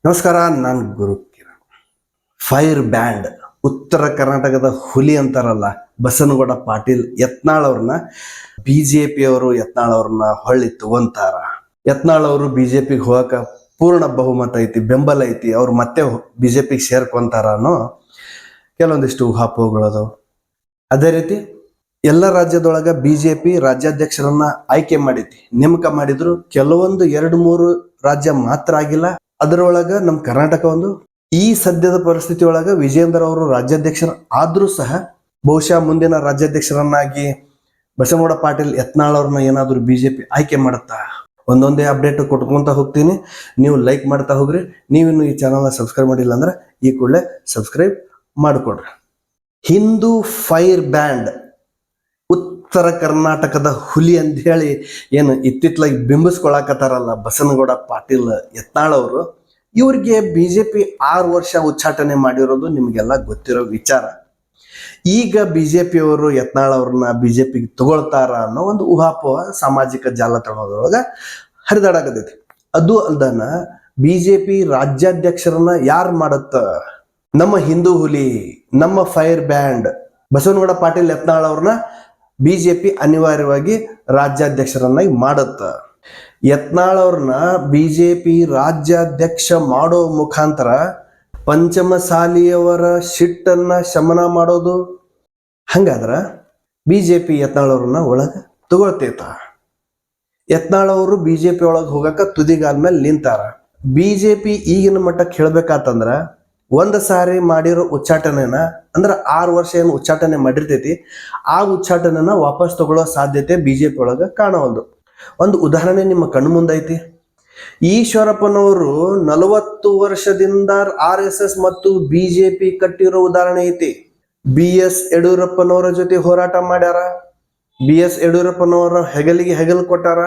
ನಮಸ್ಕಾರ, ನಾನು ಗುರು Kiran. Fire band ಉತ್ತರ ಕರ್ನಾಟಕದ ಹುಲಿ ಅಂತಾರಲ್ಲ ಬಸನಗೌಡ ಪಾಟೀಲ್ ಯತ್ನಾಳ್ ಅವ್ರನ್ನ ಬಿಜೆಪಿ ಅವರು ಯತ್ನಾಳ್ ಅವ್ರನ್ನ ಹೊಳ್ಳಿ ತಗೊಂತಾರ. ಯತ್ನಾಳ್ ಅವರು ಬಿಜೆಪಿಗೆ ಹೋಗಕ ಪೂರ್ಣ ಬಹುಮತ ಐತಿ, ಬೆಂಬಲ ಐತಿ, ಅವ್ರು ಮತ್ತೆ ಬಿಜೆಪಿಗೆ ಸೇರ್ಕೊಂತಾರ ಅನ್ನೋ ಕೆಲವೊಂದಿಷ್ಟು ಊಹಾಪೋಹಗಳದು. ಅದೇ ರೀತಿ ಎಲ್ಲ ರಾಜ್ಯದೊಳಗ ಬಿಜೆಪಿ ರಾಜ್ಯಾಧ್ಯಕ್ಷರನ್ನ ಆಯ್ಕೆ ಮಾಡೈತಿ, ನೇಮಕ ಮಾಡಿದ್ರು. ಕೆಲವೊಂದು 2-3 ರಾಜ್ಯ ಮಾತ್ರ ಆಗಿಲ್ಲ. ಅದರೊಳಗ ನಮ್ಮ ಕರ್ನಾಟಕ ಒಂದು. ಈ ಸದ್ಯದ ಪರಿಸ್ಥಿತಿ ಒಳಗ ವಿಜೇಂದ್ರ ಅವರು ರಾಜ್ಯಾಧ್ಯಕ್ಷರ ಆದ್ರೂ ಸಹ ಬಹುಶಃ ಮುಂದಿನ ರಾಜ್ಯಾಧ್ಯಕ್ಷರನ್ನಾಗಿ ಬಸನಗೌಡ ಪಾಟೀಲ್ ಯತ್ನಾಳ್ ಅವ್ರನ್ನ ಏನಾದ್ರು ಬಿಜೆಪಿ ಆಯ್ಕೆ ಮಾಡುತ್ತಾ? ಒಂದೊಂದೇ ಅಪ್ಡೇಟ್ ಕೊಟ್ಕೊಂತ ಹೋಗ್ತೀನಿ. ನೀವು ಲೈಕ್ ಮಾಡ್ತಾ ಹೋಗ್ರಿ. ನೀವಿನ್ನು ಈ ಚಾನಲ್ನ ಸಬ್ಸ್ಕ್ರೈಬ್ ಮಾಡಿಲ್ಲ ಅಂದ್ರೆ ಈ ಕೂಡಲೇ ಸಬ್ಸ್ಕ್ರೈಬ್ ಮಾಡಿಕೊಡ್ರಿ. ಹಿಂದೂ ಫೈರ್ ಬ್ಯಾಂಡ್ ಉತ್ತರ ಕರ್ನಾಟಕದ ಹುಲಿ ಅಂತ ಹೇಳಿ ಏನು ಇತ್ತಿತ್ತಲಾಗಿ ಬಿಂಬಿಸ್ಕೊಳಕತ್ತಾರಲ್ಲ ಬಸನಗೌಡ ಪಾಟೀಲ್ ಯತ್ನಾಳ್ ಅವರು, ಇವ್ರಿಗೆ ಬಿಜೆಪಿ 6 ವರ್ಷ ಉಚ್ಚಾಟನೆ ಮಾಡಿರೋದು ನಿಮಗೆಲ್ಲ ಗೊತ್ತಿರೋ ವಿಚಾರ. ಈಗ ಬಿಜೆಪಿ ಅವರು ಯತ್ನಾಳ್ ಅವ್ರನ್ನ ಬಿಜೆಪಿಗೆ ತಗೊಳ್ತಾರ ಅನ್ನೋ ಒಂದು ಊಹಾಪೋಹ ಸಾಮಾಜಿಕ ಜಾಲತಾಣದೊಳಗ ಹರಿದಾಡಕತೈತಿ. ಅದು ಅಲ್ದನ ಬಿಜೆಪಿ ರಾಜ್ಯಾಧ್ಯಕ್ಷರನ್ನ ಯಾರು ಮಾಡತ್ತ? ನಮ್ಮ ಹಿಂದೂ ಹುಲಿ, ನಮ್ಮ ಫೈರ್ ಬ್ಯಾಂಡ್ ಬಸವನಗೌಡ ಪಾಟೀಲ್ ಯತ್ನಾಳ್ ಅವ್ರನ್ನ ಬಿಜೆಪಿ ಅನಿವಾರ್ಯವಾಗಿ ರಾಜ್ಯಾಧ್ಯಕ್ಷರನ್ನಾಗಿ ಮಾಡುತ್ತ. ಯತ್ನಾಳ್ ಅವ್ರನ್ನ ಬಿಜೆಪಿ ರಾಜ್ಯಾಧ್ಯಕ್ಷ ಮಾಡೋ ಮುಖಾಂತರ ಪಂಚಮಸಾಲಿಯವರ ಸಿಟ್ಟನ್ನ ಶಮನ ಮಾಡೋದು. ಹಂಗಾದ್ರ ಬಿಜೆಪಿ ಯತ್ನಾಳ್ ಅವ್ರನ್ನ ಒಳಗ ತಗೊಳ್ತೈತ. ಯತ್ನಾಳ್ ಅವರು ಬಿಜೆಪಿ ಒಳಗೆ ಹೋಗಕ ತುದಿಗಾಲ ಮೇಲೆ ನಿಂತಾರ. ಬಿಜೆಪಿ ಈಗಿನ ಮಟ್ಟಕ್ಕೆ ಹೇಳ್ಬೇಕಾತಂದ್ರ ಒಂದು ಸಾರಿ ಮಾಡಿರೋ ಉಚ್ಚಾಟನೆನ, ಅಂದ್ರೆ 6 ವರ್ಷ ಏನು ಉಚ್ಚಾಟನೆ ಮಾಡಿರ್ತೈತಿ, ಆ ಉಚ್ಚಾಟನೆನ ವಾಪಸ್ ತಗೊಳ್ಳೋ ಸಾಧ್ಯತೆ ಬಿಜೆಪಿ ಒಳಗ ಕಾಣವಲ್ದು. ಒಂದು ಉದಾಹರಣೆ ನಿಮ್ಮ ಕಣ್ಣು ಮುಂದೈತಿ. ಈಶ್ವರಪ್ಪನವರು 40 ವರ್ಷದಿಂದ RSS ಮತ್ತು ಬಿಜೆಪಿ ಕಟ್ಟಿರೋ ಉದಾಹರಣೆ ಐತಿ. BS ಯಡಿಯೂರಪ್ಪನವರ ಜೊತೆ ಹೋರಾಟ ಮಾಡ್ಯಾರ. BS ಯಡಿಯೂರಪ್ಪನವರ ಹೆಗಲಿಗೆ ಹೆಗಲು ಕೊಟ್ಟಾರ.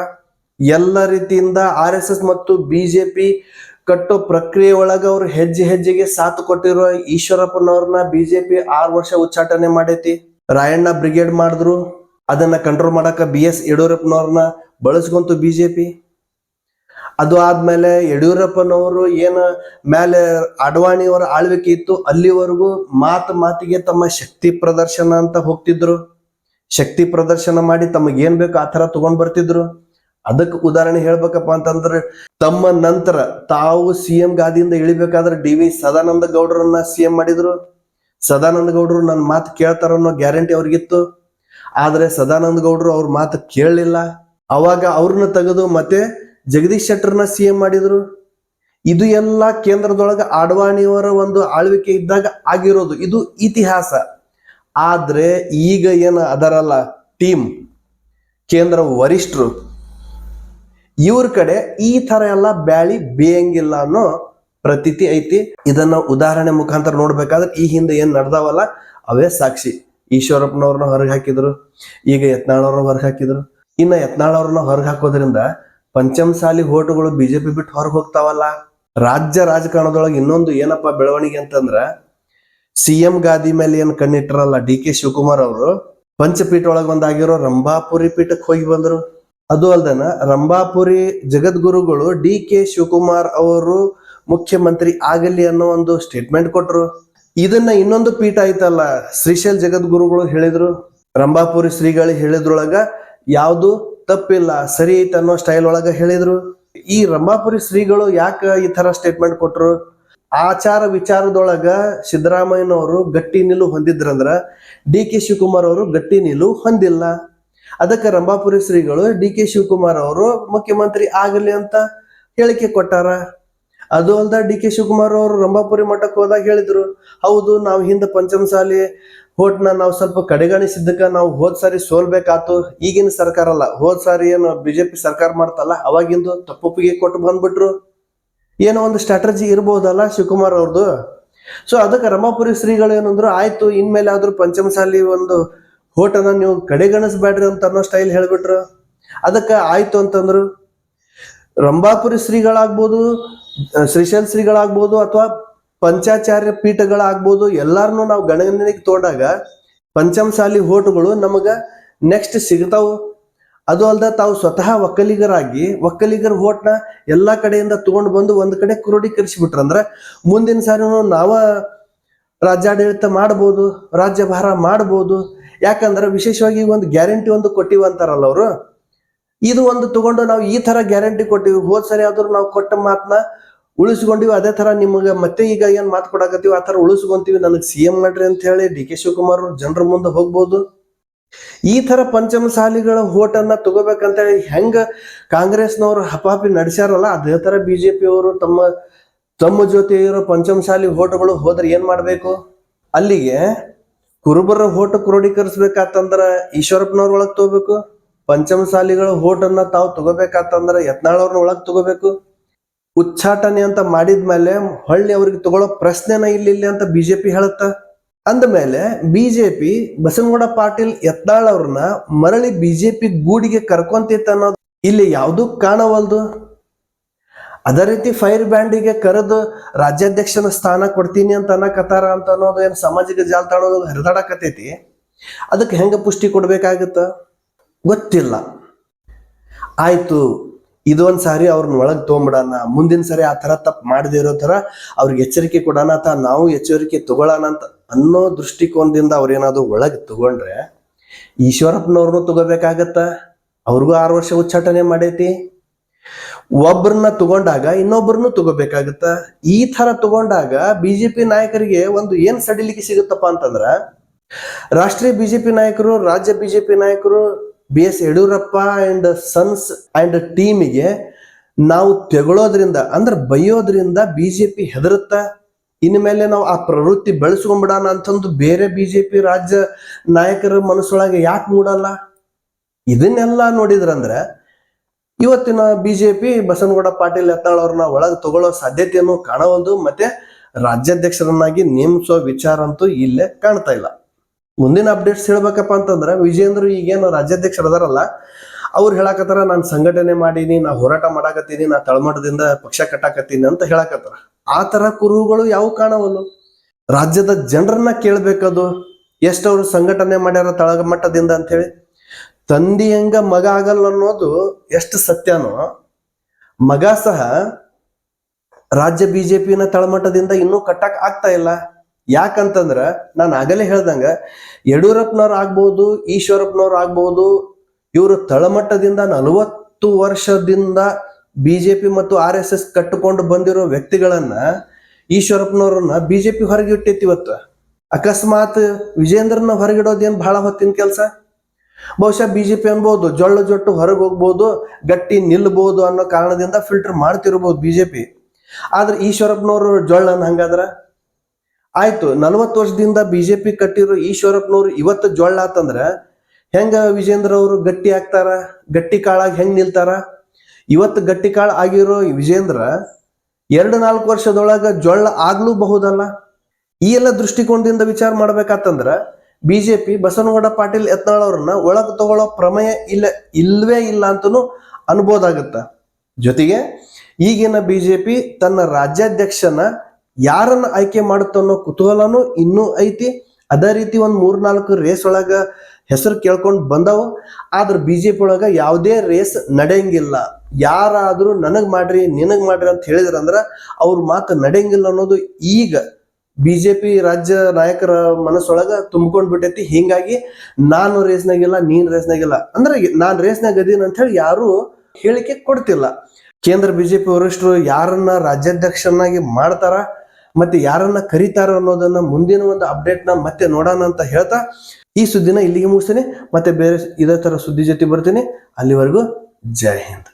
ಎಲ್ಲ ರೀತಿಯಿಂದ RSS ಮತ್ತು ಬಿಜೆಪಿ ಕಟ್ಟೋ ಪ್ರಕ್ರಿಯೆ ಒಳಗ ಅವ್ರು ಹೆಜ್ಜೆ ಹೆಜ್ಜೆಗೆ ಸಾಥ್ ಕೊಟ್ಟಿರೋ ಈಶ್ವರಪ್ಪನವ್ರನ್ನ ಬಿಜೆಪಿ 6 ವರ್ಷ ಉಚ್ಚಾಟನೆ ಮಾಡೈತಿ. ರಾಯಣ್ಣ ಬ್ರಿಗೇಡ್ ಮಾಡಿದ್ರು, ಅದನ್ನ ಕಂಟ್ರೋಲ್ ಮಾಡಕ BS ಯಡಿಯೂರಪ್ಪನವ್ರನ್ನ ಬಳಸ್ಕೊಂತು ಬಿಜೆಪಿ. ಅದು ಆದ್ಮೇಲೆ ಯಡಿಯೂರಪ್ಪನವರು ಏನ ಮೇಲೆ ಅಡ್ವಾಣಿಯವರ ಆಳ್ವಿಕೆ ಇತ್ತು, ಅಲ್ಲಿವರೆಗೂ ಮಾತಿಗೆ ತಮ್ಮ ಶಕ್ತಿ ಪ್ರದರ್ಶನ ಅಂತ ಹೋಗ್ತಿದ್ರು. ಶಕ್ತಿ ಪ್ರದರ್ಶನ ಮಾಡಿ ತಮಗೇನ್ ಬೇಕು ಆ ತರ ತಗೊಂಡ್ ಬರ್ತಿದ್ರು. ಅದಕ್ಕೆ ಉದಾಹರಣೆ ಹೇಳ್ಬೇಕಪ್ಪ ಅಂತಂದ್ರೆ, ತಮ್ಮ ನಂತರ ತಾವು CM ಗಾದಿಯಿಂದ ಇಳಿಬೇಕಾದ್ರೆ DV ಸದಾನಂದ ಗೌಡರನ್ನ CM ಮಾಡಿದ್ರು. ಸದಾನಂದ ಗೌಡರು ನನ್ನ ಮಾತು ಕೇಳ್ತಾರ ಅನ್ನೋ ಗ್ಯಾರಂಟಿ ಅವ್ರಿಗಿತ್ತು. ಆದ್ರೆ ಸದಾನಂದ ಗೌಡರು ಅವ್ರ ಮಾತು ಕೇಳಲಿಲ್ಲ. ಅವಾಗ ಅವ್ರನ್ನ ತೆಗೆದು ಮತ್ತೆ ಜಗದೀಶ್ ಶೆಟ್ಟರ್ನ CM ಮಾಡಿದ್ರು. ಇದು ಎಲ್ಲ ಕೇಂದ್ರದೊಳಗ ಅಡ್ವಾಣಿಯವರ ಒಂದು ಆಳ್ವಿಕೆ ಇದ್ದಾಗ ಆಗಿರೋದು. ಇದು ಇತಿಹಾಸ. ಆದ್ರೆ ಈಗ ಏನ ಅದರಲ್ಲ ಟೀಮ್, ಕೇಂದ್ರ ವರಿಷ್ಠರು, ಇವ್ರ ಕಡೆ ಈ ತರ ಎಲ್ಲ ಬ್ಯಾಳಿ ಬೇಯಂಗಿಲ್ಲ ಅನ್ನೋ ಪ್ರತೀತಿ ಐತಿ. ಇದನ್ನ ಉದಾಹರಣೆ ಮುಖಾಂತರ ನೋಡ್ಬೇಕಾದ್ರೆ ಈ ಹಿಂದೆ ಏನ್ ನಡ್ದಾವಲ್ಲ ಅವೇ ಸಾಕ್ಷಿ. ಈಶ್ವರಪ್ಪನವ್ರನ್ನ ಹೊರಗೆ ಹಾಕಿದ್ರು, ಈಗ ಯತ್ನಾಳ್ ಅವ್ರನ್ನ ಹೊರಗೆ ಹಾಕಿದ್ರು. ಇನ್ನ ಯತ್ನಾಳ್ ಅವ್ರನ್ನ ಹೊರಗೆ ಹಾಕೋದ್ರಿಂದ ಪಂಚಮಸಾಲಿ ಓಟುಗಳು ಬಿಜೆಪಿ ಬಿಟ್ಟು ಹೊರಗೆ ಹೋಗ್ತಾವಲ್ಲ. ರಾಜ್ಯ ರಾಜಕಾರಣದೊಳಗೆ ಇನ್ನೊಂದು ಏನಪ್ಪ ಬೆಳವಣಿಗೆ ಅಂತಂದ್ರ, CM ಗಾದಿ ಮೇಲೆ ಏನ್ ಕಣ್ಣಿಟ್ರಲ್ಲ DK ಶಿವಕುಮಾರ್ ಅವರು, ಪಂಚಪೀಠ ಒಳಗೆ ಒಂದಾಗಿರೋ ರಂಭಾಪುರಿ ಪೀಠಕ್ಕೆ ಹೋಗಿ ಬಂದ್ರು. ಅದು ಅಲ್ದನ ರಂಭಾಪುರಿ ಜಗದ್ಗುರುಗಳು DK ಶಿವಕುಮಾರ್ ಅವರು ಮುಖ್ಯಮಂತ್ರಿ ಆಗಲಿ ಅನ್ನೋ ಒಂದು ಸ್ಟೇಟ್ಮೆಂಟ್ ಕೊಟ್ರು. ಇದನ್ನ ಇನ್ನೊಂದು ಪೀಠ ಐತಲ್ಲ ಶ್ರೀಶೈಲ್ ಜಗದ್ಗುರುಗಳು ಹೇಳಿದ್ರು. ರಂಭಾಪುರಿ ಶ್ರೀಗಳು ಹೇಳಿದ್ರೊಳಗ ಯಾವುದು ತಪ್ಪಿಲ್ಲ, ಸರಿ ಐತೆ ಅನ್ನೋ ಸ್ಟೈಲ್ ಒಳಗ ಹೇಳಿದ್ರು. ಈ ರಂಭಾಪುರಿ ಶ್ರೀಗಳು ಯಾಕೆ ಈ ತರ ಸ್ಟೇಟ್ಮೆಂಟ್ ಕೊಟ್ರು? ಆಚಾರ ವಿಚಾರದೊಳಗ ಸಿದ್ದರಾಮಯ್ಯನವರು ಗಟ್ಟಿ ನಿಲುವು ಹೊಂದಿದ್ರಂದ್ರ DK ಶಿವಕುಮಾರ್ ಅವರು ಗಟ್ಟಿ ನಿಲುವು ಹೊಂದಿಲ್ಲ. ಅದಕ್ಕೆ ರಂಭಾಪುರಿ ಶ್ರೀಗಳು DK ಶಿವಕುಮಾರ್ ಅವರು ಮುಖ್ಯಮಂತ್ರಿ ಆಗಲಿ ಅಂತ ಹೇಳಿಕೆ ಕೊಟ್ಟಾರ. ಅದು ಅಲ್ದ DK ಶಿವಕುಮಾರ್ ಅವರು ರಂಭಾಪುರಿ ಮಠಕ್ಕೆ ಹೋದಾಗ ಹೇಳಿದ್ರು, ಹೌದು ನಾವು ಹಿಂದೆ ಪಂಚಮಸಾಲಿ ಹೋಟ್ನ ನಾವು ಸ್ವಲ್ಪ ಕಡೆಗಣಿಸಿದ್ದಕ್ಕ ನಾವು ಹೋದ್ ಸಾರಿ ಸೋಲ್ಬೇಕಾತು. ಈಗಿನ ಸರ್ಕಾರ ಅಲ್ಲ, ಹೋದ್ ಸಾರಿ ಏನು ಬಿಜೆಪಿ ಸರ್ಕಾರ ಮಾಡ್ತಲ್ಲ ಅವಾಗಿಂದು ತಪ್ಪೊಪ್ಪಿಗೆ ಕೊಟ್ಟು ಬಂದ್ಬಿಟ್ರು. ಏನೋ ಒಂದು ಸ್ಟ್ರಾಟಜಿ ಇರ್ಬೋದಲ್ಲ ಶಿವಕುಮಾರ್ ಅವ್ರದ್ದು. ಸೊ ಅದಕ್ಕೆ ರಂಭಾಪುರಿ ಶ್ರೀಗಳು ಏನಂದ್ರು, ಆಯ್ತು ಇನ್ಮೇಲೆ ಆದ್ರೂ ಪಂಚಮಸಾಲಿ ಒಂದು ಹೋಟನ್ನ ನೀವು ಕಡೆಗಣಿಸ್ಬೇಡ್ರಿ ಅಂತ ಅನ್ನೋ ಸ್ಟೈಲ್ ಹೇಳ್ಬಿಟ್ರು. ಅದಕ್ಕೆ ಆಯ್ತು ಅಂತಂದ್ರು. ರಂಭಾಪುರಿ ಶ್ರೀಗಳಾಗ್ಬೋದು, ಶ್ರೀಶೈಲ್ ಶ್ರೀಗಳಾಗ್ಬೋದು, ಅಥವಾ ಪಂಚಾಚಾರ್ಯ ಪೀಠಗಳಾಗ್ಬೋದು, ಎಲ್ಲಾರನು ನಾವು ಗಣನೆಗೆ ತಗೊಂಡಾಗ ಪಂಚಮಸಾಲಿ ಹೋಟುಗಳು ನಮಗ ನೆಕ್ಸ್ಟ್ ಸಿಗ್ತಾವು. ಅದು ಅಲ್ದ ತಾವು ಸ್ವತಃ ಒಕ್ಕಲಿಗರಾಗಿ ಒಕ್ಕಲಿಗರ ಓಟ್ನ ಎಲ್ಲಾ ಕಡೆಯಿಂದ ತಗೊಂಡು ಬಂದು ಒಂದ್ ಕಡೆ ಕ್ರೋಢೀಕರಿಸಿಬಿಟ್ರ ಅಂದ್ರ ಮುಂದಿನ ಸಾರಿನೂ ನಾವ ರಾಜ್ಯಾಡಳಿತ ಮಾಡ್ಬೋದು, ರಾಜ್ಯಭಾರ ಮಾಡ್ಬೋದು. ಯಾಕಂದ್ರೆ ವಿಶೇಷವಾಗಿ ಒಂದು ಗ್ಯಾರಂಟಿ ಒಂದು ಕೊಟ್ಟಿವ ಅಂತಾರಲ್ಲ ಅವರು, ಇದು ಒಂದು ತಗೊಂಡು ನಾವು ಈ ತರ ಗ್ಯಾರಂಟಿ ಕೊಟ್ಟಿವಿ, ಹೋದ್ ಸರಿ ಆದ್ರೂ ನಾವು ಕೊಟ್ಟ ಮಾತನ್ನ ಉಳಿಸ್ಕೊಂಡಿವಿ, ಅದೇ ತರ ನಿಮ್ಗೆ ಮತ್ತೆ ಈಗ ಏನ್ ಮಾತು ಕೊಡಾಕತ್ತೀವಿ ಆ ತರ ಉಳಿಸ್ಕೊಂತೀವಿ, ನನಗೆ CM ಮಾಡ್ರಿ ಅಂತ ಹೇಳಿ DK ಶಿವಕುಮಾರ್ ಜನರ ಮುಂದೆ ಹೋಗ್ಬೋದು. ಈ ತರ ಪಂಚಮಸಾಲಿಗಳ ಓಟನ್ನ ತಗೋಬೇಕಂತ ಹೇಳಿ ಹೆಂಗ ಕಾಂಗ್ರೆಸ್ನವರು ಹಪಾಪಿ ನಡೆಸ್ಯಾರಲ್ಲ, ಅದೇ ತರ BJP ಅವರು ತಮ್ಮ ಜೊತೆ ಇರೋ ಪಂಚಮಸಾಲಿ ಓಟುಗಳು ಹೋದ್ರೆ ಏನ್ ಮಾಡ್ಬೇಕು? ಅಲ್ಲಿಗೆ ಕುರುಬರ ಓಟು ಕ್ರೋಢೀಕರಿಸ್ಬೇಕಾತಂದ್ರ ಈಶ್ವರಪ್ಪನವ್ರ ಒಳಗ್ ತಗೋಬೇಕು, ಪಂಚಮಸಾಲಿಗಳ ಓಟನ್ನ ತಾವು ತಗೋಬೇಕಾತಂದ್ರ ಯತ್ನಾಳವ್ರನ್ನ ಒಳಗ್ ತಗೋಬೇಕು. ಉಚ್ಚಾಟನೆ ಅಂತ ಮಾಡಿದ್ಮೇಲೆ ಹೊಳ್ಳಿ ಅವ್ರಿಗೆ ತಗೊಳ್ಳೋ ಪ್ರಶ್ನೆನ ಇಲ್ಲಿ ಅಂತ BJP ಹೇಳುತ್ತ. ಅಂದ್ಮೇಲೆ BJP ಬಸನಗೌಡ ಪಾಟೀಲ್ ಯತ್ನಾಳ್ ಅವ್ರನ್ನ ಮರಳಿ BJP ಗೂಡಿಗೆ ಕರ್ಕೊಂತಿತ್ತು ಅನ್ನೋದು ಇಲ್ಲಿ ಯಾವ್ದು ಕಾಣವಲ್ದು. ಅದೇ ರೀತಿ ಫೈರ್ ಬ್ಯಾಂಡಿಗೆ ಕರೆದು ರಾಜ್ಯಾಧ್ಯಕ್ಷನ ಸ್ಥಾನ ಕೊಡ್ತೀನಿ ಅಂತ ಅನ್ನಕತ್ತಾರ ಅಂತ ಅನ್ನೋದು ಏನ್ ಸಾಮಾಜಿಕ ಜಾಲತಾಣದಾಗ ಹರಿದಾಡಕತೈತಿ. ಅದಕ್ಕೆ ಹೆಂಗ ಪುಷ್ಟಿ ಕೊಡ್ಬೇಕಾಗತ್ತ ಗೊತ್ತಿಲ್ಲ. ಆಯ್ತು, ಇದೊಂದ್ ಸಾರಿ ಅವ್ರನ್ನ ಒಳಗ್ ತಗೊಂಬಿಡೋಣ, ಮುಂದಿನ ಸಾರಿ ಆ ತರ ತಪ್ಪು ಮಾಡದೇ ಇರೋ ತರ ಅವ್ರಿಗೆ ಎಚ್ಚರಿಕೆ ಕೊಡೋಣ ಅಂತ ನಾವು ಎಚ್ಚರಿಕೆ ತಗೊಳ್ಳೋಣ ಅಂತ ಅನ್ನೋ ದೃಷ್ಟಿಕೋನದಿಂದ ಅವ್ರೇನಾದ್ರು ಒಳಗ್ ತಗೊಂಡ್ರೆ ಈಶ್ವರಪ್ಪನವ್ರನ್ನು ತಗೋಬೇಕಾಗತ್ತ. ಅವ್ರಿಗೂ 6 ವರ್ಷ ಉಚ್ಚಾಟನೆ ಮಾಡೈತಿ. ಒಬ್ಬರನ್ನ ತಗೊಂಡಾಗ ಇನ್ನೊಬ್ಬರನ್ನು ತಗೋಬೇಕಾಗತ್ತ. ಈ ತರ ತಗೊಂಡಾಗ BJP ನಾಯಕರಿಗೆ ಒಂದು ಏನ್ ಸಡಿಲಿಕೆ ಸಿಗುತ್ತಪ್ಪ ಅಂತಂದ್ರ, ರಾಷ್ಟ್ರೀಯ BJP ನಾಯಕರು, ರಾಜ್ಯ BJP ನಾಯಕರು, BS Yediyurappa and sons and ಟೀಮಿಗೆ ನಾವು ತೆಗೊಳೋದ್ರಿಂದ ಅಂದ್ರೆ ಬೈಯೋದ್ರಿಂದ BJP ಹೆದರುತ್ತ. ಇನ್ಮೇಲೆ ನಾವು ಆ ಪ್ರವೃತ್ತಿ ಬೆಳೆಸ್ಕೊಂಡ್ಬಿಡೋಣ ಅಂತಂದು ಬೇರೆ BJP ರಾಜ್ಯ ನಾಯಕರ ಮನಸ್ಸೊಳಗೆ ಯಾಕೆ ಮೂಡಲ್ಲ? ಇದನ್ನೆಲ್ಲ ನೋಡಿದ್ರಂದ್ರೆ ಇವತ್ತಿನ BJP ಬಸನಗೌಡ ಪಾಟೀಲ್ ಯತ್ನಾಳ್ ಅವ್ರನ್ನ ಒಳಗೆ ತಗೊಳ್ಳೋ ಸಾಧ್ಯತೆಯನ್ನು ಕಾಣವಲ್ದು. ಮತ್ತೆ ರಾಜ್ಯಾಧ್ಯಕ್ಷರನ್ನಾಗಿ ನೇಮಿಸೋ ವಿಚಾರ ಅಂತೂ ಇಲ್ಲೇ ಕಾಣ್ತಾ ಇಲ್ಲ. ಮುಂದಿನ ಅಪ್ಡೇಟ್ಸ್ ಹೇಳ್ಬೇಕಪ್ಪ ಅಂತಂದ್ರೆ, ವಿಜೇಂದ್ರ ಈಗೇನು ರಾಜ್ಯಾಧ್ಯಕ್ಷರು ಅದಾರಲ್ಲ ಅವ್ರು ಹೇಳಕತ್ತಾರ, ನಾನು ಸಂಘಟನೆ ಮಾಡೀನಿ, ನಾ ಹೋರಾಟ ಮಾಡಾಕತ್ತೀನಿ, ನಾ ತಳಮಟ್ಟದಿಂದ ಪಕ್ಷ ಕಟ್ಟಾಕತ್ತೀನಿ ಅಂತ ಹೇಳಕತ್ತಾರ. ಆ ತರ ಕುರುಹುಗಳು ಯಾವ ಕಾಣವಲ್ಲು. ರಾಜ್ಯದ ಜನರನ್ನ ಕೇಳ್ಬೇಕದು ಎಷ್ಟವ್ರು ಸಂಘಟನೆ ಮಾಡ್ಯಾರ ತಳಮಟ್ಟದಿಂದ ಅಂತ ಹೇಳಿ. ತಂದಿ ಹೆಂಗ ಮಗ ಆಗಲ್ಲ ಅನ್ನೋದು ಎಷ್ಟು ಸತ್ಯನೋ, ಮಗ ಸಹ ರಾಜ್ಯ BJPನ ತಳಮಟ್ಟದಿಂದ ಇನ್ನೂ ಕಟ್ಟಕ್ ಆಗ್ತಾ ಇಲ್ಲ. ಯಾಕಂತಂದ್ರ ನಾನು ಆಗಲೇ ಹೇಳ್ದಂಗ ಯಡಿಯೂರಪ್ಪನವ್ರು ಆಗ್ಬಹುದು, ಈಶ್ವರಪ್ಪನವ್ರು ಆಗ್ಬಹುದು, ಇವರು ತಳಮಟ್ಟದಿಂದ 40 ವರ್ಷದಿಂದ BJP ಮತ್ತು RSS ಕಟ್ಟಿಕೊಂಡು ಬಂದಿರೋ ವ್ಯಕ್ತಿಗಳನ್ನ ಈಶ್ವರಪ್ಪನವ್ರನ್ನ BJP ಹೊರಗೆ ಇಟ್ಟೈತಿ. ಇವತ್ತು ಅಕಸ್ಮಾತ್ ವಿಜೇಂದ್ರನ ಹೊರಗಿಡೋದೇನ್ ಬಹಳ ಹೊತ್ತಿನ ಕೆಲಸ. ಬಹುಶಃ BJP ಅನ್ಬೋದು ಜೊಟ್ಟು ಹೊರಗೆ ಹೋಗ್ಬೋದು, ಗಟ್ಟಿ ನಿಲ್ಬಹುದು ಅನ್ನೋ ಕಾರಣದಿಂದ ಫಿಲ್ಟರ್ ಮಾಡ್ತಿರ್ಬೋದು BJP. ಆದ್ರೆ ಈಶ್ವರಪ್ಪನವ್ರು ಜೊಳ್ಳನ್ ಹಂಗಾದ್ರ ಆಯ್ತು. 40 ವರ್ಷದಿಂದ BJP ಕಟ್ಟಿರೋ ಈಶ್ವರಪ್ಪನವ್ರು ಇವತ್ತು ಜೊಳ್ಳ ಆತಂದ್ರ ಹೆಂಗ ವಿಜೇಂದ್ರ ಅವರು ಗಟ್ಟಿ ಆಗ್ತಾರ, ಗಟ್ಟಿ ಕಾಳಾಗಿ ಹೆಂಗ್ ನಿಲ್ತಾರ? ಇವತ್ತು ಗಟ್ಟಿ ಕಾಳ ಆಗಿರೋ ವಿಜೇಂದ್ರ 2-4 ವರ್ಷದೊಳಗ ಜೊಳ್ಳ ಆಗ್ಲೂಬಹುದಲ್ಲ. ಈ ಎಲ್ಲ ದೃಷ್ಟಿಕೋನದಿಂದ ವಿಚಾರ ಮಾಡ್ಬೇಕಾತಂದ್ರ BJP ಬಸನಗೌಡ ಪಾಟೀಲ್ ಯತ್ನಾಳ್ ಅವ್ರನ್ನ ಒಳಗ್ ತಗೊಳ್ಳೋ ಪ್ರಮೇಯ ಇಲ್ವೇ ಇಲ್ಲ ಅಂತನೂ ಅನ್ಬೋದಾಗತ್ತ. ಜೊತೆಗೆ ಈಗಿನ BJP ತನ್ನ ರಾಜ್ಯಾಧ್ಯಕ್ಷನ ಯಾರನ್ನ ಆಯ್ಕೆ ಮಾಡುತ್ತ ಅನ್ನೋ ಕುತೂಹಲನೂ ಇನ್ನೂ ಐತಿ. ಅದೇ ರೀತಿ ಒಂದ್ 3-4 ರೇಸ್ ಒಳಗ ಹೆಸರು ಕೇಳ್ಕೊಂಡು ಬಂದವು. ಆದ್ರ BJP ಒಳಗ ಯಾವುದೇ ರೇಸ್ ನಡೆಯಂಗಿಲ್ಲ. ಯಾರಾದ್ರೂ ನನಗ್ ಮಾಡ್ರಿ ನಿನಗ್ ಮಾಡ್ರಿ ಅಂತ ಹೇಳಿದ್ರಂದ್ರ ಅವ್ರ ಮಾತು ನಡೆಯಂಗಿಲ್ಲ ಅನ್ನೋದು ಈಗ BJP ರಾಜ್ಯ ನಾಯಕರ ಮನಸ್ಸೊಳಗ ತುಂಬ್ಕೊಂಡ್ ಬಿಟ್ಟೈತಿ. ಹಿಂಗಾಗಿ ನಾನು ರೇಸ್ನಾಗಿಲ್ಲ, ನೀನ್ ರೇಸ್ನಾಗಿಲ್ಲ ಅಂದ್ರೆ ನಾನ್ ರೇಸ್ನಾಗ ಅದೀನಿ ಅಂತ ಹೇಳಿ ಯಾರು ಹೇಳಿಕೆ ಕೊಡ್ತಿಲ್ಲ. ಕೇಂದ್ರ BJP ವರಿಷ್ಠರು ಯಾರನ್ನ ರಾಜ್ಯಾಧ್ಯಕ್ಷನಾಗಿ ಮಾಡ್ತಾರ ಮತ್ತೆ ಯಾರನ್ನ ಕರೀತಾರ ಅನ್ನೋದನ್ನ ಮುಂದಿನ ಒಂದು ಅಪ್ಡೇಟ್ ನ ಮತ್ತೆ ನೋಡೋಣ ಅಂತ ಹೇಳ್ತಾ ಈ ಸುದ್ದಿನ ಇಲ್ಲಿಗೆ ಮುಗಿಸ್ತೀನಿ. ಮತ್ತೆ ಬೇರೆ ಇದೇ ತರ ಸುದ್ದಿ ಜೊತೆ ಬರ್ತೀನಿ. ಅಲ್ಲಿವರೆಗೂ ಜೈ ಹಿಂದ್.